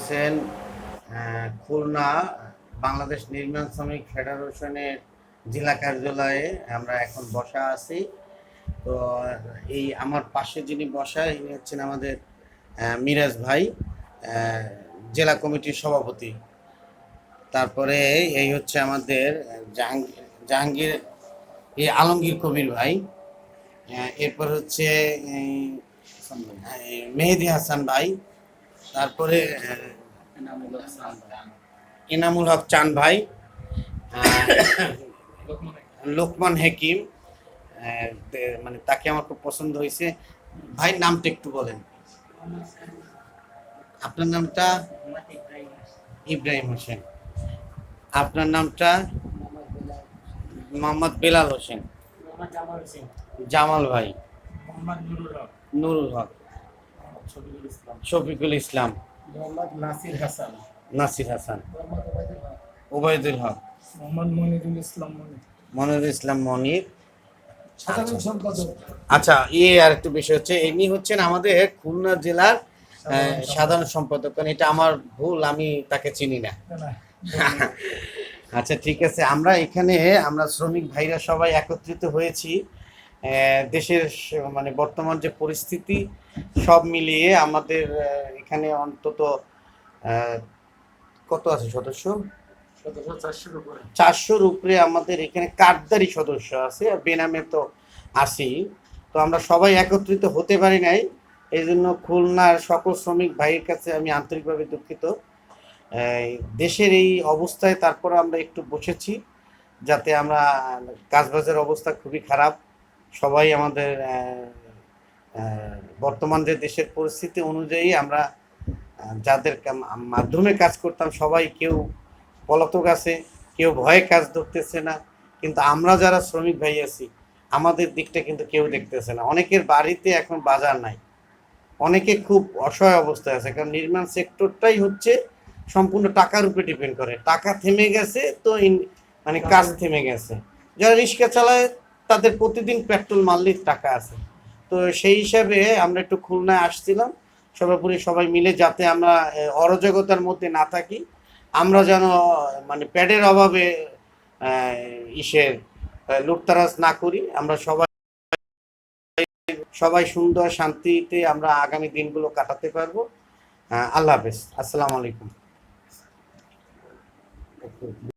বলছেন খুলনা বাংলাদেশ নির্মাণ শ্রমিক ফেডারেশনের জেলা কার্যালয়ে আমরা এখন বসা আছি। তো এই আমার পাশে যিনি বসা ইনি হচ্ছেন আমাদের মিরাজ ভাই, জেলা কমিটির সভাপতি। তারপরে এই হচ্ছে আমাদের জাহাঙ্গীর জাহাঙ্গীর এই আলমগীর কবির ভাই। এরপর হচ্ছে মেহেদি হাসান ভাই। তারপরে এনামুল হক চান ভাই, লোকমান হাকিম। মানে তাকে আমার খুব পছন্দ হয়েছে। ভাই নামটা একটু বলেন, আপনার নামটা? ইব্রাহিম হোসেন। আপনার নামটা? মোহাম্মদ বেলাল হোসেন। জামাল ভাই। নুরুল হক। শফিকুল ইসলাম। নাসির হাসান। ওবায়দুল হক। মনিরুল ইসলাম মনির। আচ্ছা, আর একটু বিষয় হচ্ছে, ইনি হচ্ছেন আমাদের খুলনা জেলার সাধারণ সম্পাদক। এটা আমার ভুল, আমি তাকে চিনি না। আচ্ছা, ঠিক আছে। আমরা শ্রমিক ভাইরা সবাই একত্রিত হয়েছি। দেশের মানে বর্তমান যে পরিস্থিতি সব মিলিয়ে আমাদের এখানে অন্তত কত আছে সদস্য? 400-র উপরে আমাদের এখানে কার্ডধারী সদস্য আছে, আর বেনামে তো আছি। তো আমরা সবাই একত্রিত হতে পারি নাই। এই জন্য খুলনার সকল শ্রমিক ভাইয়ের কাছে আমি আন্তরিকভাবে দুঃখিত। দেশের এই অবস্থায় তারপর আমরা একটু বসেছি, যাতে আমরা কাজবাজের অবস্থা খুবই খারাপ। সবাই আমাদের বর্তমান যে দেশের পরিস্থিতি অনুযায়ী আমরা যাদের মাধ্যমে কাজ করতাম সবাই কেউ পলাতক আছে, কেউ ভয়ে কাজ ধরতেছে না। কিন্তু আমরা যারা শ্রমিক ভাই আছি আমাদের দিকটা কিন্তু কেউ দেখতেছে না। অনেকের বাড়িতে এখন বাজার নাই, অনেকে খুব অসহায় অবস্থায় আছে, কারণ নির্মাণ সেক্টরটাই হচ্ছে সম্পূর্ণ টাকার উপরে ডিপেন্ড করে। টাকা থেমে গেছে তো মানে কাজ থেমে গেছে। যারা রিক্সা চালায় তাদের প্রতিদিন পেট্রোল মারলেই টাকা আছে। তো সেই হিসাবে আমরা একটু খুলনায় আসছিলাম সর্বোপরি সবাই মিলে, যাতে আমরা অরাজকতার মধ্যে না থাকি। আমরা যেন মানে প্যাডের অভাবে ইসের লুটতারাজ না করি। আমরা সবাই সবাই সুন্দর শান্তিতে আমরা আগামী দিনগুলো কাটাতে পারবো। আল্লাহ হাফেজ, আসসালামু আলাইকুম।